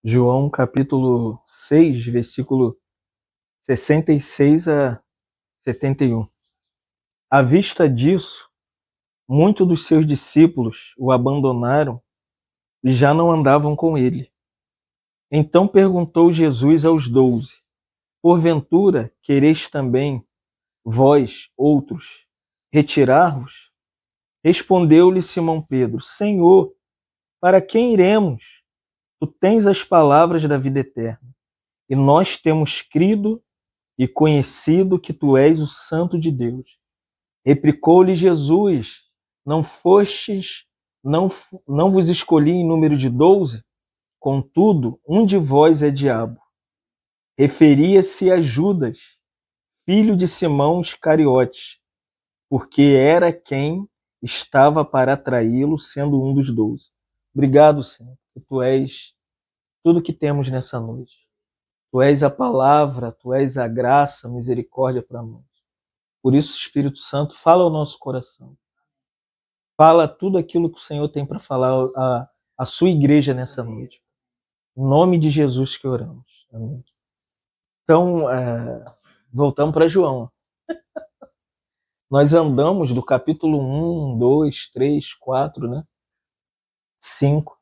João capítulo 6, versículo 66 a 71. À vista disso, muitos dos seus discípulos o abandonaram e já não andavam com ele. Então perguntou Jesus aos 12: Porventura quereis também, vós, outros, retirar-vos? Respondeu-lhe Simão Pedro: Senhor, para quem iremos? Tu tens as palavras da vida eterna, e nós temos crido e conhecido que tu és o Santo de Deus. Replicou-lhe Jesus: Não fostes, não vos escolhi em número de 12? Contudo, um de vós é diabo. Referia-se a Judas, filho de Simão Iscariote, porque era quem estava para atraí-lo, sendo um dos 12. Obrigado, Senhor, que tu és tudo que temos nessa noite. Tu és a palavra, tu és a graça, a misericórdia para nós. Por isso, Espírito Santo, fala ao nosso coração. Fala tudo aquilo que o Senhor tem para falar à sua igreja nessa noite. Em nome de Jesus que oramos. Amém. Então, voltamos para João. Nós andamos do capítulo 1, 2, 3, 4, né? 5.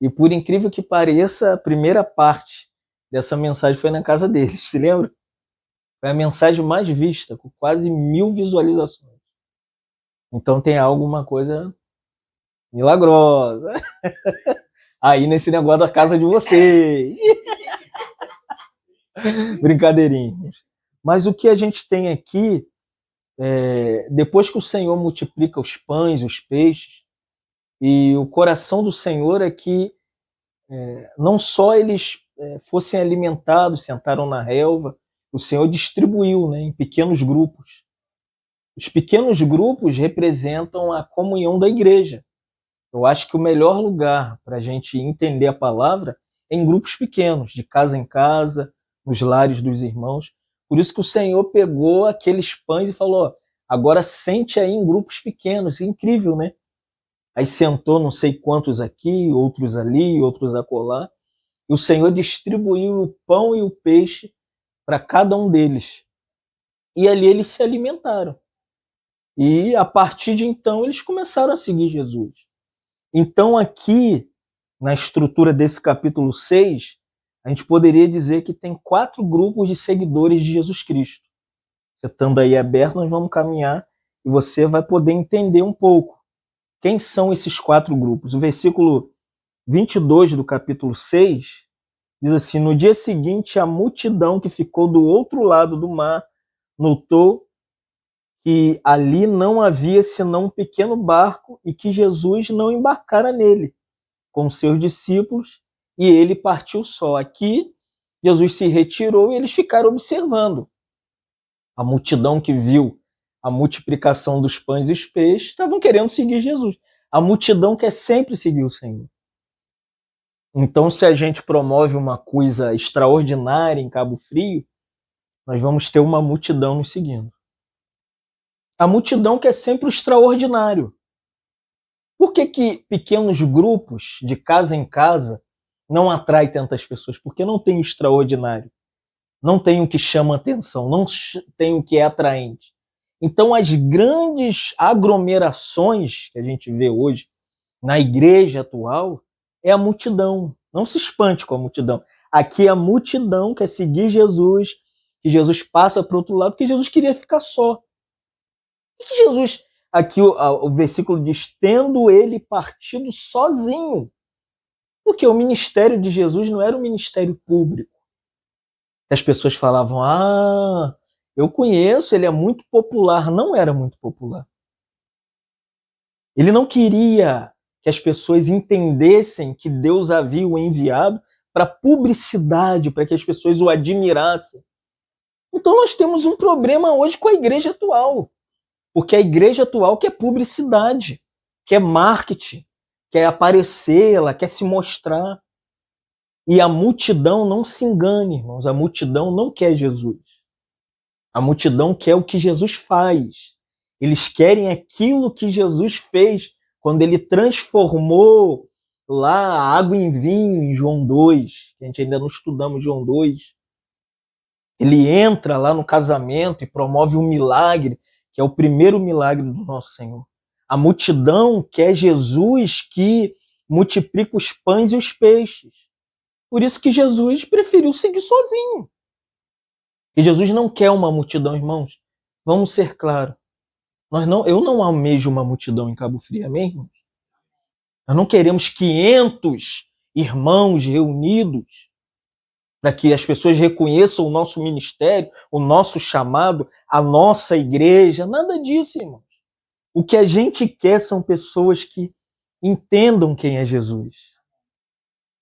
E por incrível que pareça, a primeira parte dessa mensagem foi na casa deles, se lembra? Foi a mensagem mais vista, com quase 1000 visualizações. Então tem alguma coisa milagrosa aí nesse negócio da casa de vocês. Brincadeirinha. Mas o que a gente tem aqui, depois que o Senhor multiplica os pães, os peixes, e o coração do Senhor é que não só eles fossem alimentados, sentaram na relva, o Senhor distribuiu, né, em pequenos grupos. Os pequenos grupos representam a comunhão da igreja. Eu acho que o melhor lugar para a gente entender a palavra é em grupos pequenos, de casa em casa, nos lares dos irmãos. Por isso que o Senhor pegou aqueles pães e falou: agora sente aí em grupos pequenos. Incrível, né? Aí sentou não sei quantos aqui, outros ali, outros acolá. E o Senhor distribuiu o pão e o peixe para cada um deles. E ali eles se alimentaram. E a partir de então eles começaram a seguir Jesus. Então aqui, na estrutura desse capítulo 6, a gente poderia dizer que tem 4 grupos de seguidores de Jesus Cristo. Você estando aí aberto, nós vamos caminhar e você vai poder entender um pouco quem são esses 4 grupos. O versículo 22 do capítulo 6 diz assim: No dia seguinte, a multidão que ficou do outro lado do mar notou que ali não havia senão um pequeno barco e que Jesus não embarcara nele com seus discípulos, e ele partiu só. Aqui, Jesus se retirou e eles ficaram observando. A multidão que viu a multiplicação dos pães e os peixes estavam querendo seguir Jesus. A multidão quer sempre seguir o Senhor. Então, se a gente promove uma coisa extraordinária em Cabo Frio, nós vamos ter uma multidão nos seguindo. A multidão quer sempre o extraordinário. Por que pequenos grupos, de casa em casa, não atrai tantas pessoas? Porque não tem o extraordinário, não tem o que chama atenção, não tem o que é atraente. Então, as grandes aglomerações que a gente vê hoje na igreja atual é a multidão. Não se espante com a multidão. Aqui a multidão quer seguir Jesus, que Jesus passa para o outro lado, porque Jesus queria ficar só. O que Jesus... Aqui o versículo diz: tendo ele partido sozinho. Porque o ministério de Jesus não era um ministério público. As pessoas falavam: ah, eu conheço, ele é muito popular. Não era muito popular. Ele não queria que as pessoas entendessem que Deus havia o enviado para publicidade, para que as pessoas o admirassem. Então nós temos um problema hoje com a igreja atual. Porque a igreja atual quer publicidade, quer marketing, quer aparecer, ela quer se mostrar. E a multidão, não se engane, irmãos, a multidão não quer Jesus. A multidão quer o que Jesus faz. Eles querem aquilo que Jesus fez quando ele transformou lá a água em vinho em João 2, que a gente ainda não estudamos João 2. Ele entra lá no casamento e promove um milagre, que é o primeiro milagre do nosso Senhor. A multidão quer Jesus que multiplica os pães e os peixes. Por isso que Jesus preferiu seguir sozinho. E Jesus não quer uma multidão, irmãos. Vamos ser claros. Eu não almejo uma multidão em Cabo Frio, amém, irmãos? Nós não queremos 500 irmãos reunidos para que as pessoas reconheçam o nosso ministério, o nosso chamado, a nossa igreja. Nada disso, irmãos. O que a gente quer são pessoas que entendam quem é Jesus.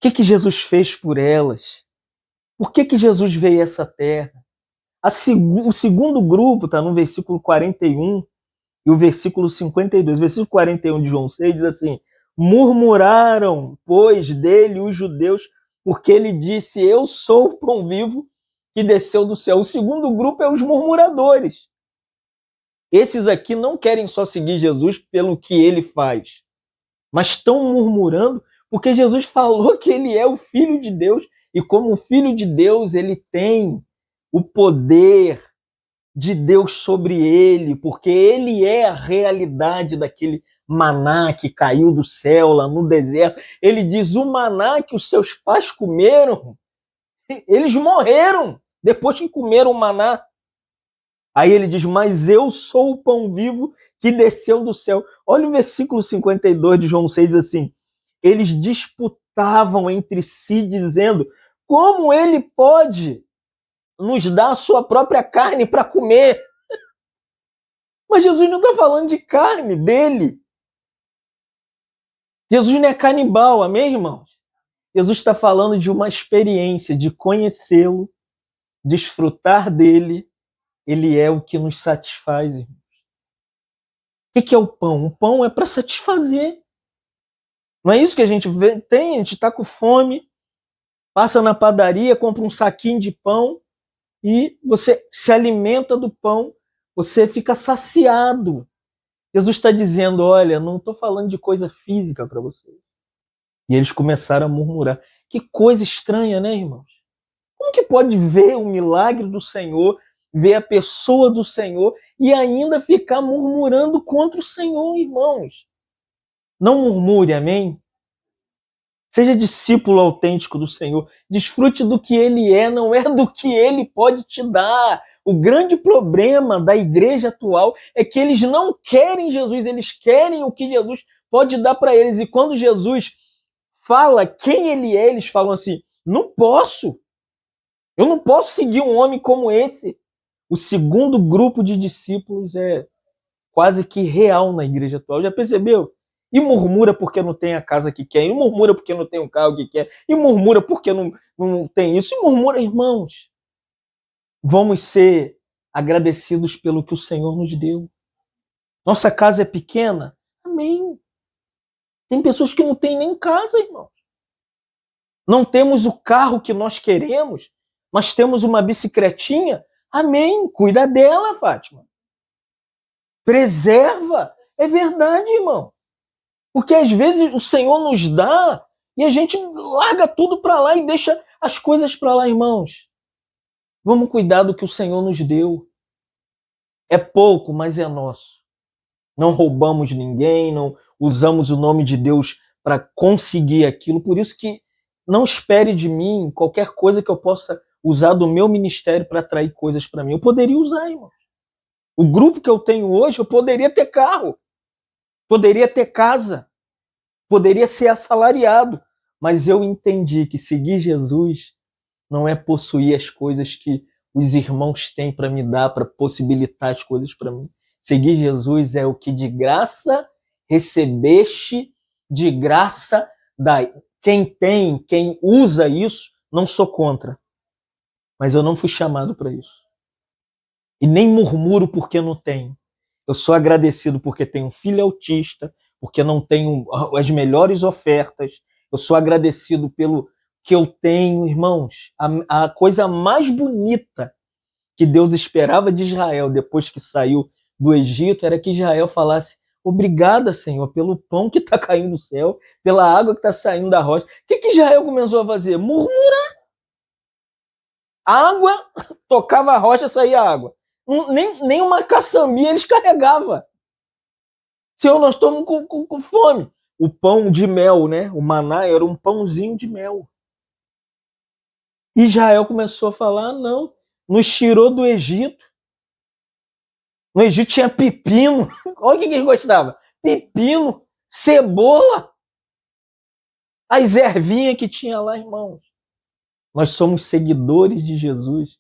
O que Jesus fez por elas? Por que Jesus veio a essa terra? O segundo grupo está no versículo 41 e o versículo 52. O versículo 41 de João 6 diz assim: murmuraram, pois, dele os judeus, porque ele disse, eu sou o pão vivo que desceu do céu. O segundo grupo é os murmuradores. Esses aqui não querem só seguir Jesus pelo que ele faz, mas estão murmurando porque Jesus falou que ele é o Filho de Deus, e como Filho de Deus, ele tem o poder de Deus sobre ele, porque ele é a realidade daquele maná que caiu do céu lá no deserto. Ele diz, o maná que os seus pais comeram, eles morreram depois que comeram o maná. Aí ele diz, mas eu sou o pão vivo que desceu do céu. Olha o versículo 52 de João 6, diz assim, eles disputavam entre si, dizendo, como ele pode nos dar a sua própria carne para comer? Mas Jesus não está falando de carne dele. Jesus não é canibal, amém, irmãos? Jesus está falando de uma experiência, de conhecê-lo, desfrutar dele. Ele é o que nos satisfaz, irmãos. O que é o pão? O pão é para satisfazer. Não é isso que a gente tem? A gente está com fome, passa na padaria, compra um saquinho de pão e você se alimenta do pão, você fica saciado. Jesus está dizendo, olha, não estou falando de coisa física para vocês. E eles começaram a murmurar. Que coisa estranha, né, irmãos? Como que pode ver o milagre do Senhor, ver a pessoa do Senhor e ainda ficar murmurando contra o Senhor, irmãos? Não murmure, amém? Seja discípulo autêntico do Senhor. Desfrute do que Ele é, não é do que Ele pode te dar. O grande problema da igreja atual é que eles não querem Jesus, eles querem o que Jesus pode dar para eles. E quando Jesus fala quem Ele é, eles falam assim, não posso. Eu não posso seguir um homem como esse. O segundo grupo de discípulos é quase que real na igreja atual. Já percebeu? E murmura porque não tem a casa que quer, e murmura porque não tem o carro que quer, e murmura porque não tem isso, e murmura, irmãos. Vamos ser agradecidos pelo que o Senhor nos deu. Nossa casa é pequena? Amém. Tem pessoas que não têm nem casa, irmãos. Não temos o carro que nós queremos, mas temos uma bicicletinha? Amém. Cuida dela, Fátima. Preserva. É verdade, irmão. Porque às vezes o Senhor nos dá e a gente larga tudo para lá e deixa as coisas para lá, irmãos. Vamos cuidar do que o Senhor nos deu. É pouco, mas é nosso. Não roubamos ninguém, não usamos o nome de Deus para conseguir aquilo. Por isso que não espere de mim qualquer coisa que eu possa usar do meu ministério para atrair coisas para mim. Eu poderia usar, irmão. O grupo que eu tenho hoje, eu poderia ter carro, poderia ter casa, poderia ser assalariado, mas eu entendi que seguir Jesus não é possuir as coisas que os irmãos têm para me dar, para possibilitar as coisas para mim. Seguir Jesus é o que de graça recebeste, de graça dai. Quem usa isso, não sou contra. Mas eu não fui chamado para isso. E nem murmuro porque não tenho. Eu sou agradecido porque tenho um filho autista, porque não tenho as melhores ofertas. Eu sou agradecido pelo que eu tenho, irmãos. A coisa mais bonita que Deus esperava de Israel depois que saiu do Egito era que Israel falasse, Obrigada, Senhor, pelo pão que está caindo do céu, pela água que está saindo da rocha. O que Israel começou a fazer? Murmurar. Água, tocava a rocha, saía água. Nem uma caçambinha eles carregavam. Senhor, nós estamos com fome. O pão de mel, né? O maná era um pãozinho de mel. Israel começou a falar, não, nos tirou do Egito. No Egito tinha pepino. Olha o que eles gostavam. Pepino, cebola. As ervinhas que tinha lá, irmãos. Nós somos seguidores de Jesus.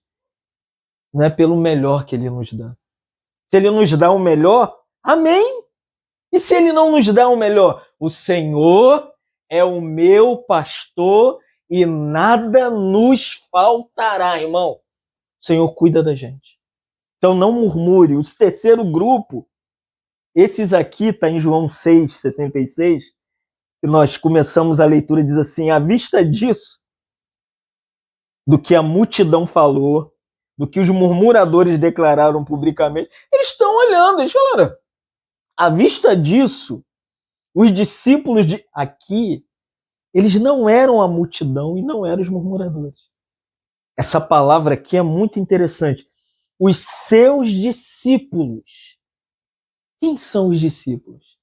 Não é pelo melhor que ele nos dá. Se ele nos dá o melhor, amém. E se ele não nos dá o melhor? O Senhor é o meu pastor e nada nos faltará, irmão. O Senhor cuida da gente. Então não murmure. O terceiro grupo, esses aqui, está em João 6,66, que nós começamos a leitura, diz assim, à vista disso, do que a multidão falou, do que os murmuradores declararam publicamente, eles estão olhando, eles falaram, à vista disso, os discípulos de aqui, eles não eram a multidão e não eram os murmuradores. Essa palavra aqui é muito interessante. Os seus discípulos. Quem são os discípulos?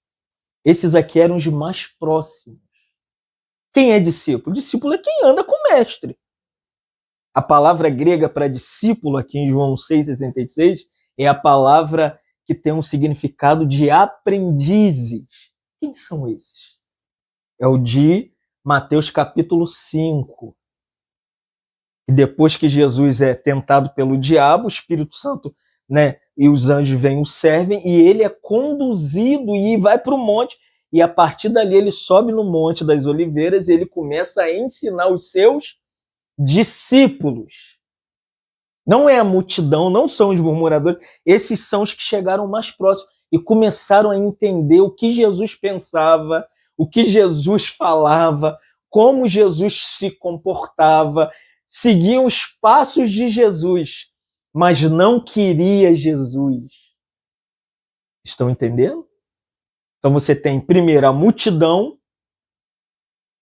Esses aqui eram os mais próximos. Quem é discípulo? Discípulo é quem anda com o mestre. A palavra grega para discípulo, aqui em João 6,66, é a palavra que tem um significado de aprendizes. Quem são esses? É o de Mateus capítulo 5. E depois que Jesus é tentado pelo diabo, o Espírito Santo, né, e os anjos vêm o servem, e ele é conduzido e vai para o monte, e a partir dali ele sobe no Monte das Oliveiras e ele começa a ensinar os seus discípulos. Não é a multidão, não são os murmuradores, esses são os que chegaram mais próximos e começaram a entender o que Jesus pensava, o que Jesus falava, como Jesus se comportava, seguiam os passos de Jesus, mas não queria Jesus. Estão entendendo? Então você tem, primeiro, a multidão,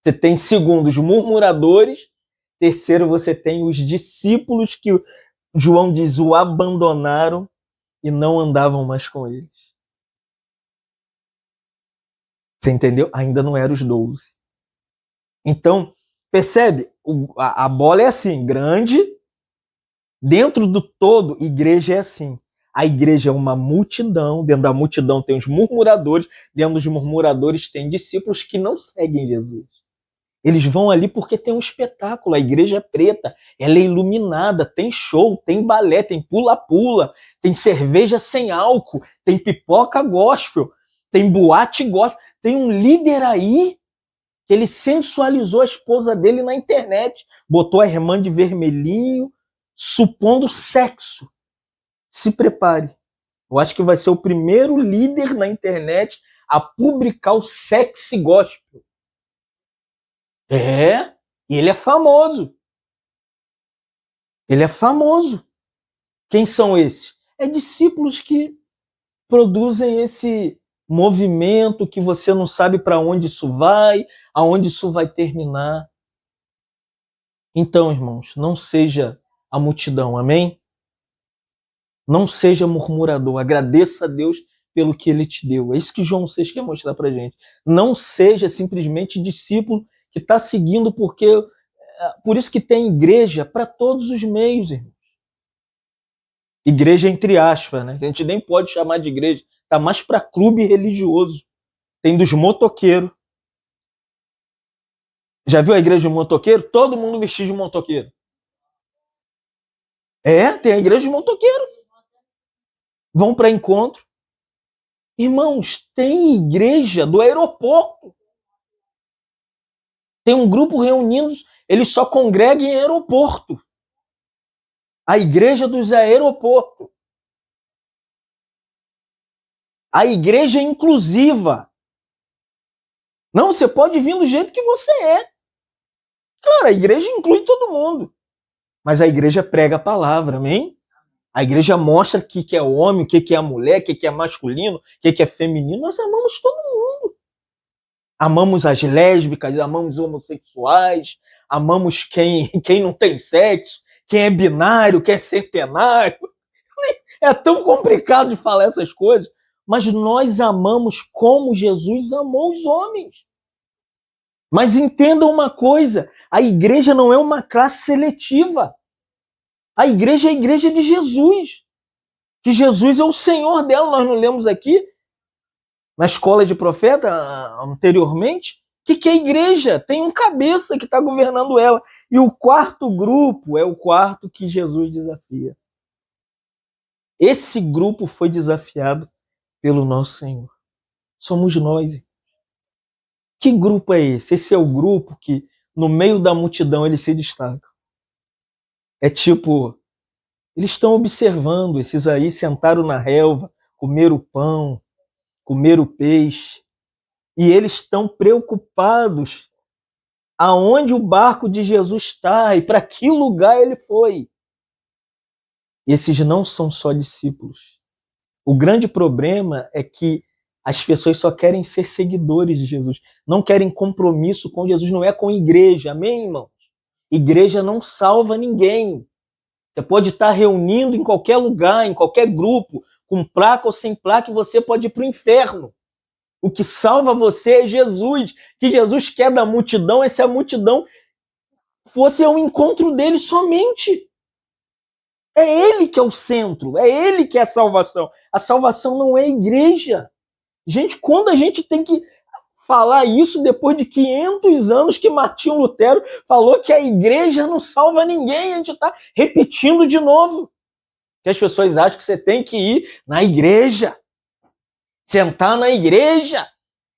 você tem, segundo, os murmuradores, terceiro, você tem os discípulos que João diz, o abandonaram e não andavam mais com eles. Você entendeu? Ainda não eram os 12. Então, percebe? A bola é assim, grande, dentro do todo, igreja é assim. A igreja é uma multidão, dentro da multidão tem os murmuradores, dentro dos murmuradores tem discípulos que não seguem Jesus. Eles vão ali porque tem um espetáculo, a igreja é preta, ela é iluminada, tem show, tem balé, tem pula-pula, tem cerveja sem álcool, tem pipoca gospel, tem boate gospel, tem um líder aí que ele sensualizou a esposa dele na internet, botou a irmã de vermelhinho, supondo sexo. Se prepare. Eu acho que vai ser o primeiro líder na internet a publicar o sexy gospel. É, e ele é famoso. Ele é famoso. Quem são esses? É discípulos que produzem esse movimento que você não sabe para onde isso vai, aonde isso vai terminar. Então, irmãos, não seja a multidão, amém? Não seja murmurador, agradeça a Deus pelo que ele te deu. É isso que João 6 quer mostrar pra gente. Não seja simplesmente discípulo que está seguindo porque... Por isso que tem igreja para todos os meios, irmãos. Igreja entre aspas, né? A gente nem pode chamar de igreja. Tá mais para clube religioso. Tem dos motoqueiros. Já viu a igreja de motoqueiro? Todo mundo vestido de motoqueiro. É, tem a igreja de motoqueiro. Vão para encontro. Irmãos, tem igreja do aeroporto. Tem um grupo reunindo, eles só congregam em aeroporto. A igreja dos aeroportos. A igreja inclusiva. Não, você pode vir do jeito que você é. Claro, a igreja inclui todo mundo. Mas a igreja prega a palavra, amém? A igreja mostra o que é homem, o que é mulher, o que é masculino, o que é feminino. Nós amamos todo mundo. Amamos as lésbicas, amamos os homossexuais, amamos quem não tem sexo, quem é binário, quem é centenário. É tão complicado de falar essas coisas, mas nós amamos como Jesus amou os homens. Mas entendam uma coisa, a igreja não é uma classe seletiva. A igreja é a igreja de Jesus. Que Jesus é o Senhor dela. Nós não lemos aqui na escola de profeta anteriormente que é a igreja? Tem um cabeça que está governando ela. E o quarto grupo é o quarto que Jesus desafia. Esse grupo foi desafiado pelo nosso Senhor. Somos nós. Que grupo é esse? Esse é o grupo que, no meio da multidão, ele se destaca. É tipo, eles estão observando, esses aí sentaram na relva, comeram o pão, comeram o peixe, e eles estão preocupados aonde o barco de Jesus está e para que lugar ele foi. Esses não são só discípulos. O grande problema é que as pessoas só querem ser seguidores de Jesus, não querem compromisso com Jesus, não é com igreja, amém, irmãos? Igreja não salva ninguém. Você pode estar reunindo em qualquer lugar, em qualquer grupo, com placa ou sem placa, e você pode ir para o inferno. O que salva você é Jesus. Que Jesus quer da multidão é se a multidão fosse ao encontro dele somente. É ele que é o centro, é ele que é a salvação. A salvação não é a igreja. Gente, quando a gente tem que falar isso depois de 500 anos que Martinho Lutero falou que a igreja não salva ninguém, a gente está repetindo de novo. Que as pessoas acham que você tem que ir na igreja, sentar na igreja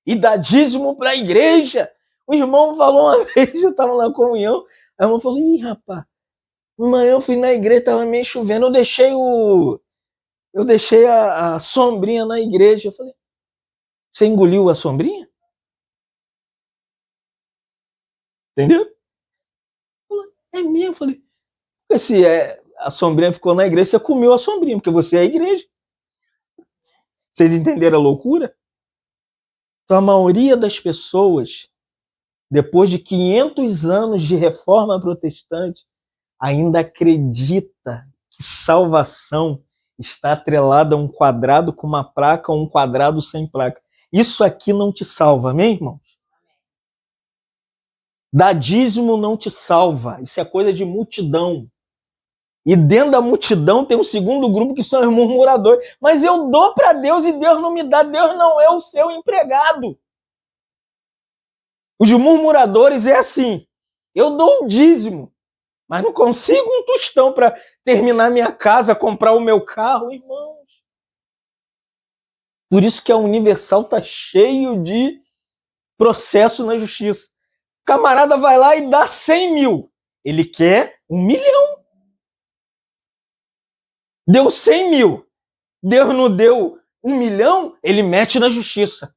e dar dízimo para a igreja. O irmão falou uma vez, eu estava na comunhão, aí o irmão falou, ih, rapaz, amanhã eu fui na igreja, estava meio chovendo, eu deixei a sombrinha na igreja. Eu falei, você engoliu a sombrinha? Entendeu? É mesmo, eu falei, porque se a sombrinha ficou na igreja, você comeu a sombrinha, porque você é a igreja. Vocês entenderam a loucura? Então a maioria das pessoas, depois de 500 anos de reforma protestante, ainda acredita que salvação está atrelada a um quadrado com uma placa ou um quadrado sem placa. Isso aqui não te salva, amém, irmão? Dar dízimo não te salva. Isso é coisa de multidão. E dentro da multidão tem um segundo grupo que são os murmuradores. Mas eu dou para Deus e Deus não me dá. Deus não é o seu empregado. Os murmuradores é assim. Eu dou o dízimo, mas não consigo um tostão para terminar minha casa, comprar o meu carro, irmãos. Por isso que a Universal tá cheio de processo na justiça. O camarada vai lá e dá 100 mil. Ele quer 1 milhão. Deu 100 mil. Deus não deu 1 milhão, ele mete na justiça.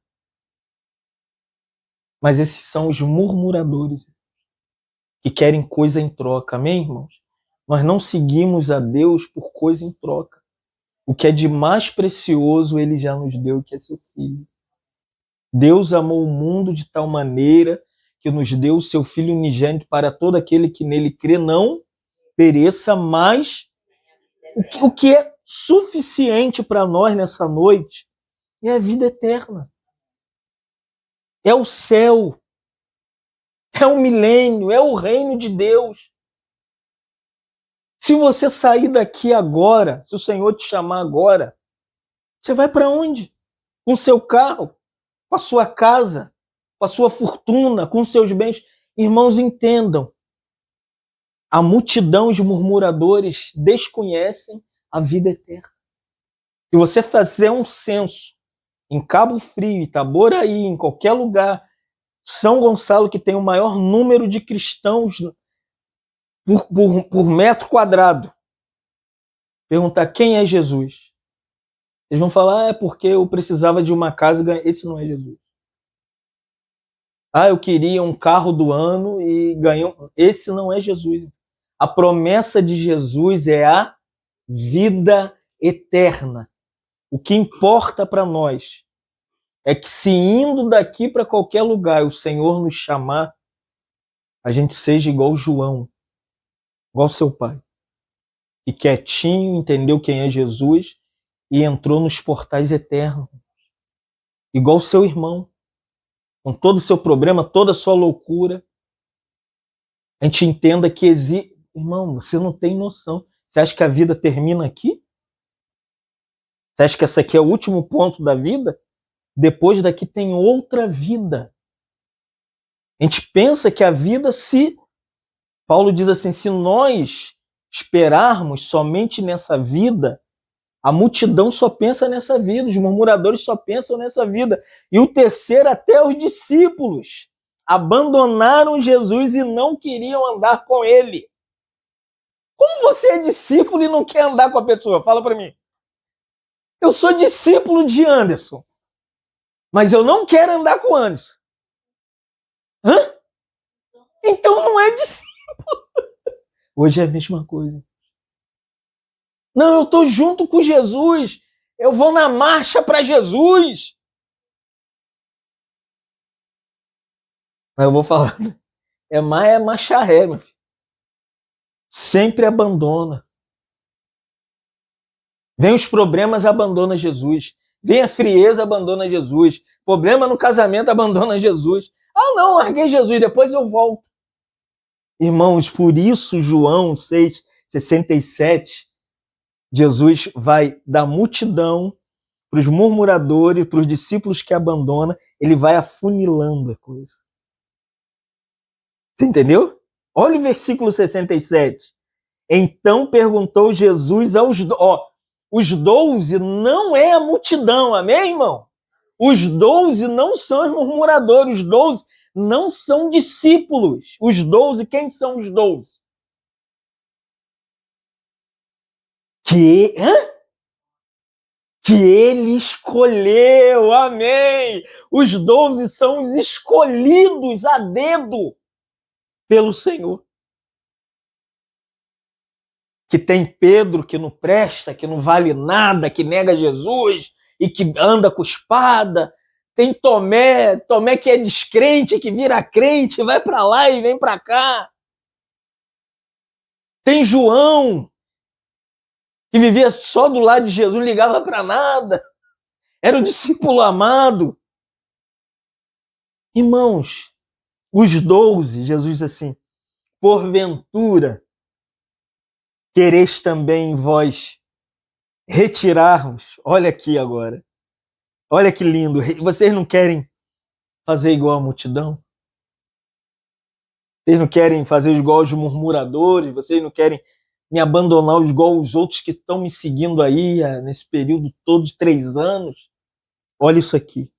Mas esses são os murmuradores que querem coisa em troca, amém, irmãos? Nós não seguimos a Deus por coisa em troca. O que é de mais precioso ele já nos deu, que é seu Filho. Deus amou o mundo de tal maneira que nos deu o seu Filho unigênito para todo aquele que nele crê, não pereça, mas o que é suficiente para nós nessa noite é a vida eterna. É o céu. É o milênio, é o reino de Deus. Se você sair daqui agora, se o Senhor te chamar agora, você vai para onde? Com o seu carro, com a sua casa, com a sua fortuna, com os seus bens. Irmãos, entendam. A multidão de murmuradores desconhecem a vida eterna. Se você fazer um censo em Cabo Frio, Itaboraí, em qualquer lugar, São Gonçalo, que tem o maior número de cristãos por metro quadrado, perguntar quem é Jesus. Eles vão falar, é porque eu precisava de uma casa. Esse não é Jesus. Eu queria um carro do ano e ganhei. Esse não é Jesus. A promessa de Jesus é a vida eterna. O que importa para nós é que, se indo daqui para qualquer lugar o Senhor nos chamar, a gente seja igual João, igual seu pai, e quietinho entendeu quem é Jesus e entrou nos portais eternos, igual seu irmão, com todo o seu problema, toda a sua loucura. A gente entenda que existe. Irmão, você não tem noção. Você acha que a vida termina aqui? Você acha que essa aqui é o último ponto da vida? Depois daqui tem outra vida. A gente pensa que a vida, se... Paulo diz assim, se nós esperarmos somente nessa vida, a multidão só pensa nessa vida, os murmuradores só pensam nessa vida. E o terceiro, até os discípulos abandonaram Jesus e não queriam andar com ele. Como você é discípulo e não quer andar com a pessoa? Fala para mim. Eu sou discípulo de Anderson, mas eu não quero andar com Anderson. Hã? Então não é discípulo. Hoje é a mesma coisa. Não, eu estou junto com Jesus. Eu vou na marcha para Jesus. Mas eu vou falar. É marcha ré, meu filho. Sempre abandona. Vem os problemas, abandona Jesus. Vem a frieza, abandona Jesus. Problema no casamento, abandona Jesus. Ah, não, larguei Jesus, depois eu volto. Irmãos, por isso João 6,67, Jesus vai da multidão para os murmuradores, para os discípulos que abandonam, ele vai afunilando a coisa. Você entendeu? Olha o versículo 67. Então perguntou Jesus aos... os 12 não é a multidão, amém, irmão? Os 12 não são os murmuradores, os 12 não são discípulos. Os 12, quem são os 12? Que ele escolheu, amém! Os 12 são os escolhidos a dedo pelo Senhor. Que tem Pedro que não presta, que não vale nada, que nega Jesus e que anda com espada. Tem Tomé que é descrente, que vira crente, vai para lá e vem para cá. Tem João, que vivia só do lado de Jesus, não ligava para nada. Era o discípulo amado. Irmãos, os 12, Jesus diz assim, porventura, quereis também vós retirarmos. Olha aqui agora. Olha que lindo. Vocês não querem fazer igual a multidão? Vocês não querem fazer igual os murmuradores? Vocês não querem me abandonar igual os outros que estão me seguindo aí nesse período todo de 3 anos? Olha isso aqui.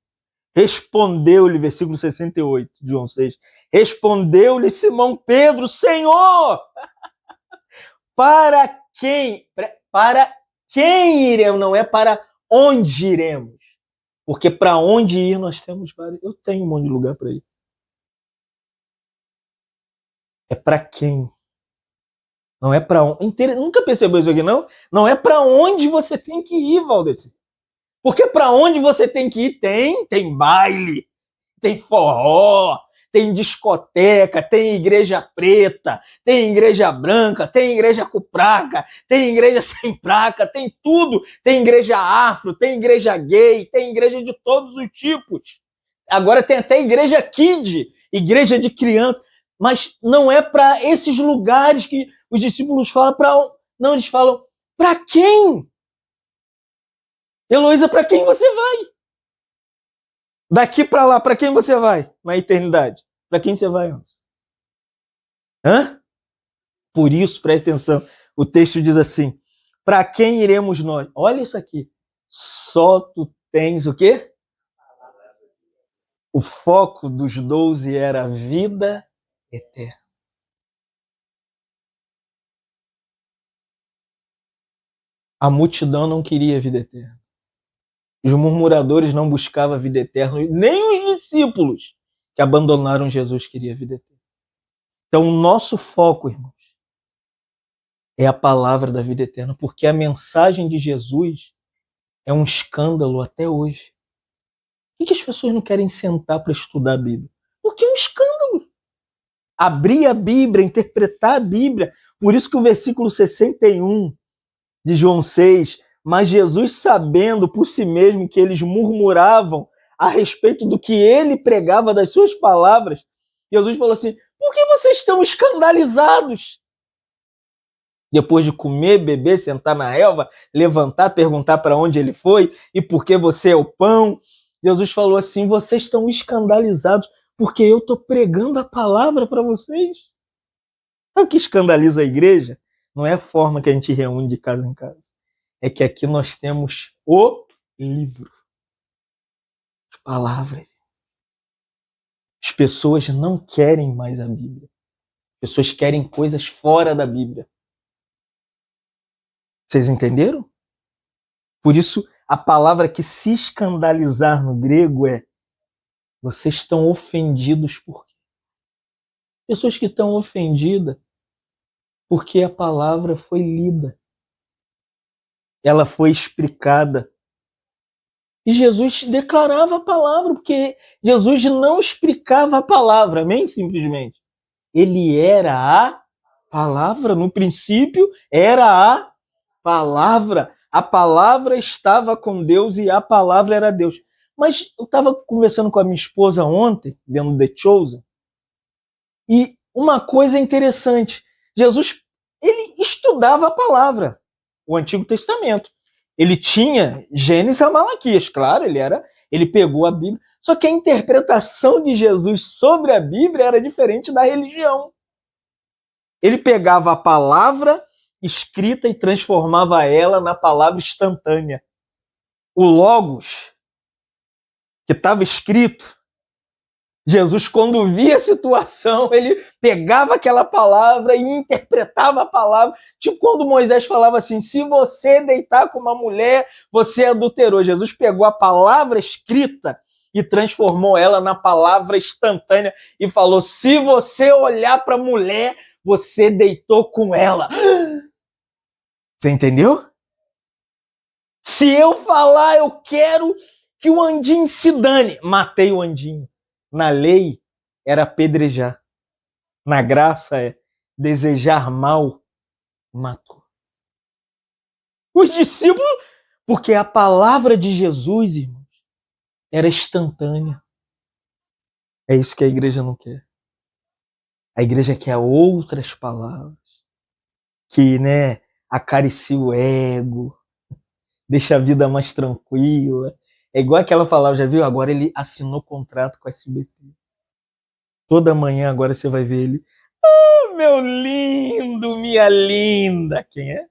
Respondeu-lhe, versículo 68 de João 6, respondeu-lhe Simão Pedro, Senhor, para quem iremos? Não é para onde iremos. Porque para onde ir nós temos vários. Eu tenho um monte de lugar para ir. É para quem? Não é para onde. Nunca percebeu isso aqui, não? Não é para onde você tem que ir, Valdeci. Porque para onde você tem que ir tem baile, tem forró, tem discoteca, tem igreja preta, tem igreja branca, tem igreja com placa, tem igreja sem placa, tem tudo. Tem igreja afro, tem igreja gay, tem igreja de todos os tipos. Agora tem até igreja kid, igreja de criança. Mas não é para esses lugares que os discípulos falam para... Não, eles falam, para quem? Heloísa, para quem você vai? Daqui para lá, para quem você vai na eternidade? Para quem você vai? Hã? Por isso, preste atenção, o texto diz assim, para quem iremos nós? Olha isso aqui. Só tu tens o quê? O foco dos 12 era a vida eterna. A multidão não queria a vida eterna. Os murmuradores não buscavam a vida eterna, nem os discípulos que abandonaram Jesus queriam a vida eterna. Então, o nosso foco, irmãos, é a palavra da vida eterna, porque a mensagem de Jesus é um escândalo até hoje. Por que as pessoas não querem sentar para estudar a Bíblia? Porque é um escândalo. Abrir a Bíblia, interpretar a Bíblia. Por isso que o versículo 61 de João 6, mas Jesus, sabendo por si mesmo que eles murmuravam a respeito do que ele pregava das suas palavras, Jesus falou assim: por que vocês estão escandalizados? Depois de comer, beber, sentar na relva, levantar, perguntar para onde ele foi e por que você é o pão, Jesus falou assim: vocês estão escandalizados porque eu estou pregando a palavra para vocês. Sabe o que escandaliza a igreja? Não é a forma que a gente reúne de casa em casa. É que aqui nós temos o livro, as palavras. As pessoas não querem mais a Bíblia. As pessoas querem coisas fora da Bíblia. Vocês entenderam? Por isso, a palavra que se escandalizar no grego é: vocês estão ofendidos por quê? Pessoas que estão ofendidas porque a palavra foi lida. Ela foi explicada. E Jesus declarava a palavra, porque Jesus não explicava a palavra, amém? Simplesmente. Ele era a palavra, no princípio era a palavra. A palavra estava com Deus e a palavra era Deus. Mas eu estava conversando com a minha esposa ontem, vendo The Chosen, e uma coisa interessante, Jesus, ele estudava a palavra, o Antigo Testamento. Ele tinha Gênesis a Malaquias, claro, ele pegou a Bíblia, só que a interpretação de Jesus sobre a Bíblia era diferente da religião. Ele pegava a palavra escrita e transformava ela na palavra instantânea. O Logos, que estava escrito, Jesus, quando via a situação, ele pegava aquela palavra e interpretava a palavra. Tipo quando Moisés falava assim: se você deitar com uma mulher, você adulterou. Jesus pegou a palavra escrita e transformou ela na palavra instantânea e falou: se você olhar para a mulher, você deitou com ela. Você entendeu? Se eu falar, eu quero que o Andinho se dane, matei o Andinho. Na lei, era apedrejar. Na graça, é desejar mal, matou. Os discípulos, porque a palavra de Jesus, irmãos, era instantânea. É isso que a igreja não quer. A igreja quer outras palavras que, acaricia o ego, deixa a vida mais tranquila. É igual aquela palavra, já viu? Agora ele assinou contrato com a SBT. Toda manhã agora você vai ver ele. Oh, meu lindo, minha linda. Quem é?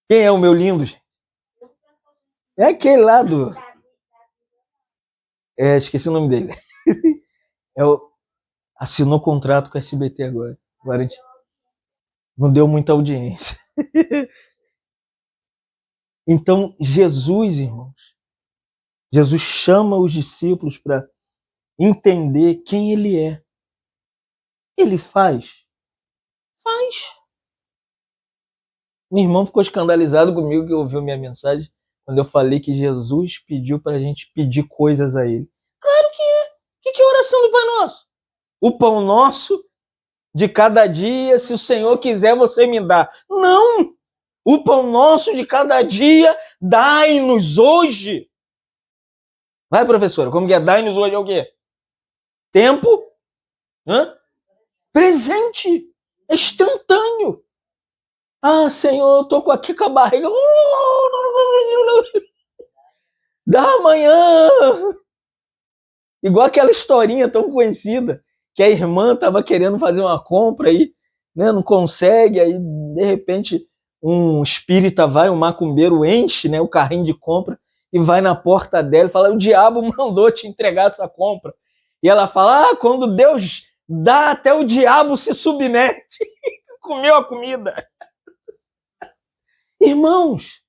Quem é o meu lindo, gente? É aquele lá do... esqueci o nome dele. Assinou contrato com a SBT agora. Agora a gente não deu muita audiência. Então, Jesus, irmãos, Jesus chama os discípulos para entender quem ele é. Ele faz? Faz. Meu irmão ficou escandalizado comigo que ouviu minha mensagem quando eu falei que Jesus pediu para a gente pedir coisas a ele. Claro que é. O que é a oração do Pai Nosso? O pão nosso de cada dia, se o Senhor quiser, você me dá. Não! O pão nosso de cada dia, dai-nos hoje. Vai, professora, como que é? Dai-nos hoje é o quê? Tempo? Hã? Presente. É instantâneo. Ah, Senhor, eu tô aqui com a barriga. Da amanhã. Igual aquela historinha tão conhecida, que a irmã estava querendo fazer uma compra aí, não consegue, aí de repente um espírita vai, um macumbeiro enche, o carrinho de compra e vai na porta dela e fala: o diabo mandou te entregar essa compra. E ela fala: quando Deus dá, até o diabo se submete. Comeu a comida. Irmãos,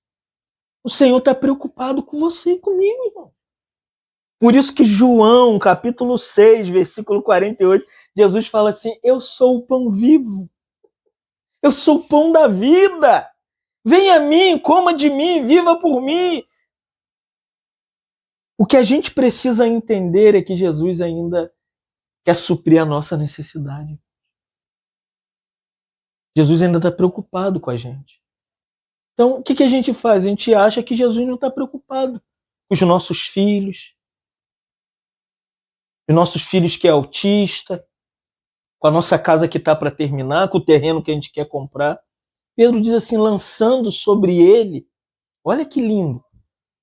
o Senhor está preocupado com você e comigo, irmão. Por isso que João, capítulo 6, versículo 48, Jesus fala assim: eu sou o pão vivo. Eu sou o pão da vida. Venha a mim, coma de mim, viva por mim. O que a gente precisa entender é que Jesus ainda quer suprir a nossa necessidade. Jesus ainda está preocupado com a gente. Então, o que a gente faz? A gente acha que Jesus não está preocupado com os nossos filhos que é autista, com a nossa casa que está para terminar, com o terreno que a gente quer comprar. Pedro diz assim, lançando sobre ele, olha que lindo,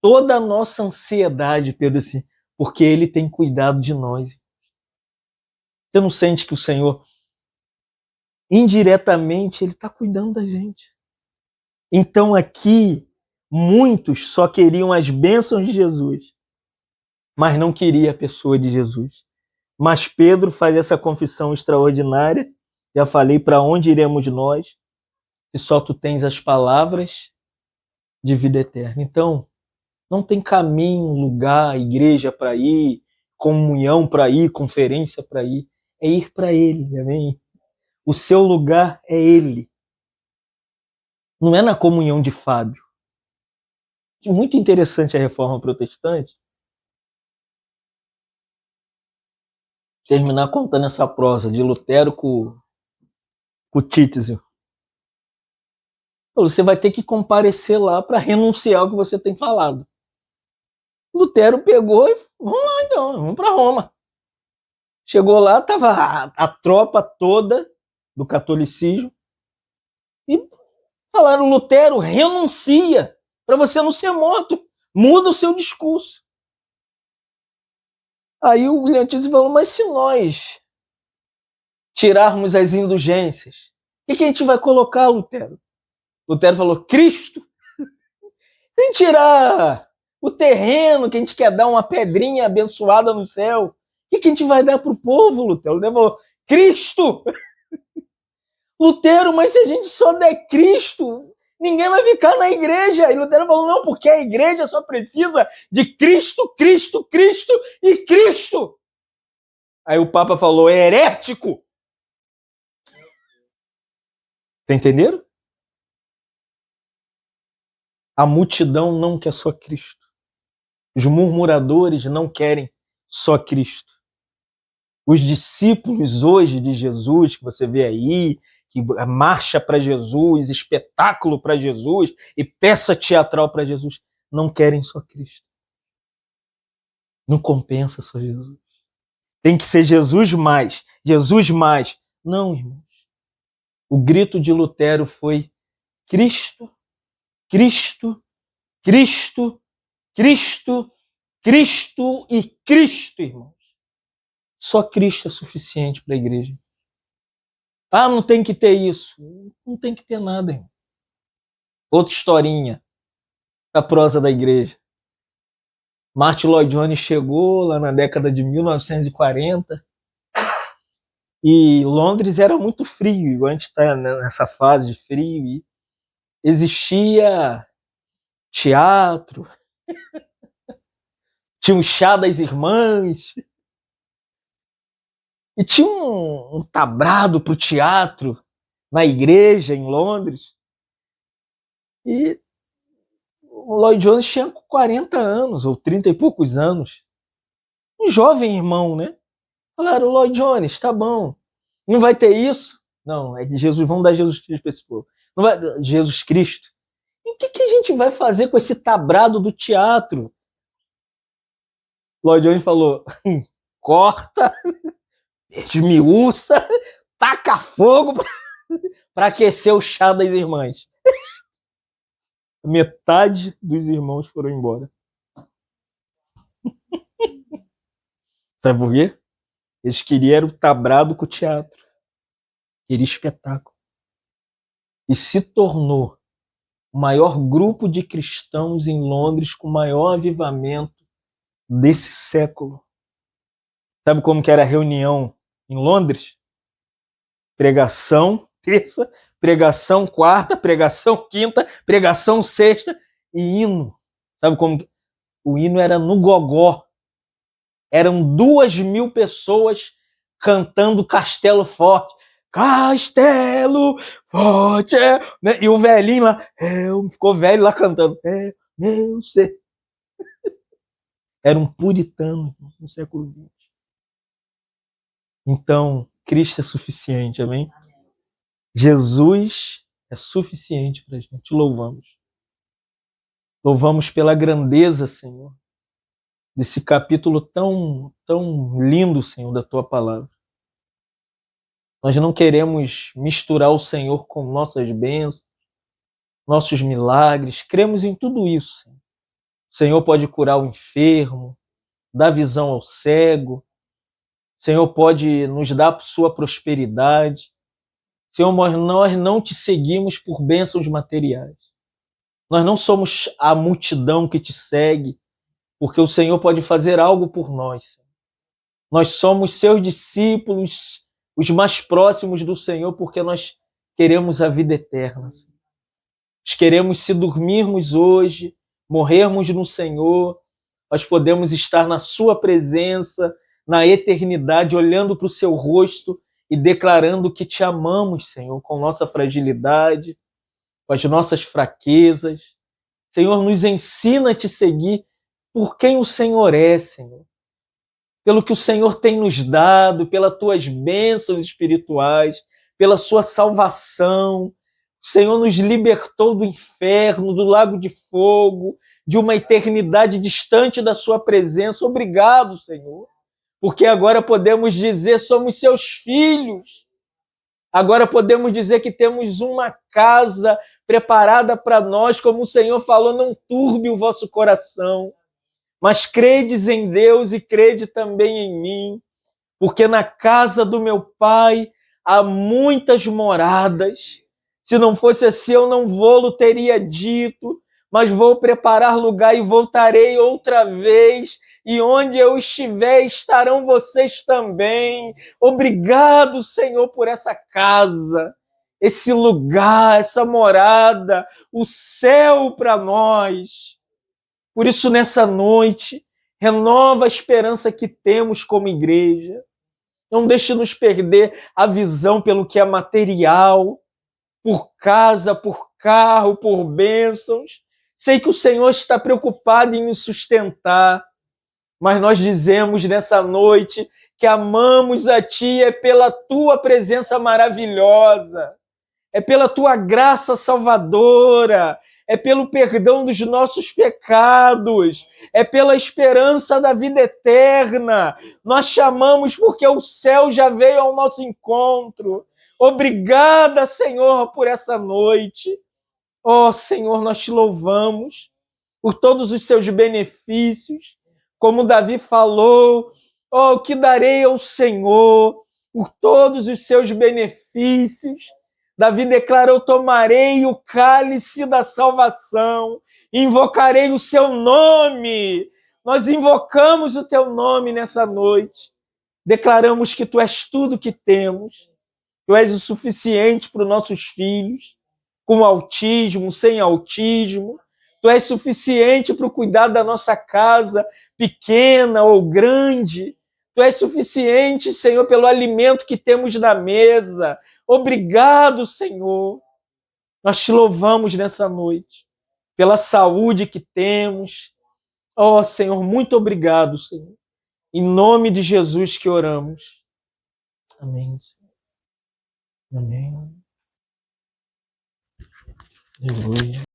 toda a nossa ansiedade, Pedro, assim, porque ele tem cuidado de nós. Você não sente que o Senhor, indiretamente, ele está cuidando da gente? Então aqui, muitos só queriam as bênçãos de Jesus, mas não queria a pessoa de Jesus. Mas Pedro faz essa confissão extraordinária, já falei para onde iremos nós, se só tu tens as palavras de vida eterna. Então, não tem caminho, lugar, igreja para ir, comunhão para ir, conferência para ir. É ir para Ele, amém? O seu lugar é Ele. Não é na comunhão de Fábio. Muito interessante a reforma protestante. Terminar contando essa prosa de Lutero com Títzio. Você vai ter que comparecer lá para renunciar ao que você tem falado. Lutero pegou e vamos lá então, vamos para Roma. Chegou lá, estava a tropa toda do catolicismo e falaram, Lutero, renuncia para você não ser morto, muda o seu discurso. Aí o William Tyndale falou, mas se nós tirarmos as indulgências, o que a gente vai colocar, Lutero? Lutero falou, Cristo. Sem tirar o terreno que a gente quer dar uma pedrinha abençoada no céu, o que a gente vai dar para o povo, Lutero? Lutero falou, Cristo. Lutero, mas se a gente só der Cristo, ninguém vai ficar na igreja. E Lutero falou, não, porque a igreja só precisa de Cristo, Cristo, Cristo e Cristo. Aí o Papa falou, é herético. Tá entendendo? A multidão não quer só Cristo. Os murmuradores não querem só Cristo. Os discípulos hoje de Jesus, que você vê aí, que marcha para Jesus, espetáculo para Jesus e peça teatral para Jesus, não querem só Cristo. Não compensa só Jesus. Tem que ser Jesus mais, Jesus mais. Não, irmãos. O grito de Lutero foi Cristo, Cristo, Cristo, Cristo, Cristo e Cristo, irmãos. Só Cristo é suficiente para a igreja. Ah, não tem que ter isso. Não tem que ter nada, irmão. Outra historinha da prosa da igreja. Martin Lloyd Jones chegou lá na década de 1940 e Londres era muito frio, a gente está nessa fase de frio e existia teatro, tinha um chá das irmãs e tinha um tabrado para o teatro na igreja em Londres e o Lloyd Jones tinha 40 anos ou 30 e poucos anos, um jovem irmão, né? Falaram, Lloyd Jones, tá bom, não vai ter isso? Não, é que Jesus, vamos dar Jesus Cristo para esse povo. Não vai, Jesus Cristo. E o que a gente vai fazer com esse tabrado do teatro? Lloyd Jones falou, corta, esmiuça, taca fogo para aquecer o chá das irmãs. Metade dos irmãos foram embora. Sabe por quê? Eles queriam o tabrado com o teatro. Queriam espetáculo. E se tornou o maior grupo de cristãos em Londres com o maior avivamento desse século. Sabe como que era a reunião em Londres? Pregação terça, pregação quarta, pregação quinta, pregação sexta e hino. Sabe como? O hino era no gogó. Eram 2.000 pessoas cantando Castelo Forte. Castelo Forte, né? E o velhinho lá, ficou velho lá cantando. Meu ser. Era um puritano no século XX. Então, Cristo é suficiente, amém? Jesus é suficiente para a gente. Louvamos. Louvamos pela grandeza, Senhor, desse capítulo tão, tão lindo, Senhor, da Tua palavra. Nós não queremos misturar o Senhor com nossas bênçãos, nossos milagres. Cremos em tudo isso, Senhor. O Senhor pode curar o enfermo, dar visão ao cego. O Senhor pode nos dar sua prosperidade. Senhor, nós não te seguimos por bênçãos materiais. Nós não somos a multidão que te segue, porque o Senhor pode fazer algo por nós. Nós somos seus discípulos, os mais próximos do Senhor, porque nós queremos a vida eterna. Nós queremos, se dormirmos hoje, morrermos no Senhor, nós podemos estar na sua presença, na eternidade, olhando para o seu rosto e declarando que te amamos, Senhor, com nossa fragilidade, com as nossas fraquezas. Senhor, nos ensina a te seguir por quem o Senhor é, Senhor. Pelo que o Senhor tem nos dado, pelas tuas bênçãos espirituais, pela sua salvação. O Senhor nos libertou do inferno, do lago de fogo, de uma eternidade distante da sua presença. Obrigado, Senhor. Porque agora podemos dizer, somos seus filhos. Agora podemos dizer que temos uma casa preparada para nós, como o Senhor falou, não turbe o vosso coração, mas credes em Deus e crede também em mim, porque na casa do meu Pai há muitas moradas. Se não fosse assim, eu não vou-lo teria dito, mas vou preparar lugar e voltarei outra vez, e onde eu estiver, estarão vocês também. Obrigado, Senhor, por essa casa, esse lugar, essa morada, o céu para nós. Por isso, nessa noite, renova a esperança que temos como igreja. Não deixe nos perder a visão pelo que é material, por casa, por carro, por bênçãos. Sei que o Senhor está preocupado em nos sustentar, mas nós dizemos nessa noite que amamos a Ti é pela Tua presença maravilhosa, é pela Tua graça salvadora, é pelo perdão dos nossos pecados, é pela esperança da vida eterna. Nós chamamos porque o céu já veio ao nosso encontro. Obrigada, Senhor, por essa noite. Oh, Senhor, nós te louvamos por todos os seus benefícios. Como Davi falou, oh, que darei ao Senhor por todos os seus benefícios. Davi declarou, tomarei o cálice da salvação, invocarei o seu nome. Nós invocamos o teu nome nessa noite. Declaramos que tu és tudo que temos. Tu és o suficiente para os nossos filhos, com autismo, sem autismo. Tu és suficiente para o cuidado da nossa casa, pequena ou grande. Tu és suficiente, Senhor, pelo alimento que temos na mesa. Obrigado, Senhor. Nós te louvamos nessa noite, pela saúde que temos. Oh, Senhor, muito obrigado, Senhor. Em nome de Jesus que oramos. Amém. Amém. Aleluia.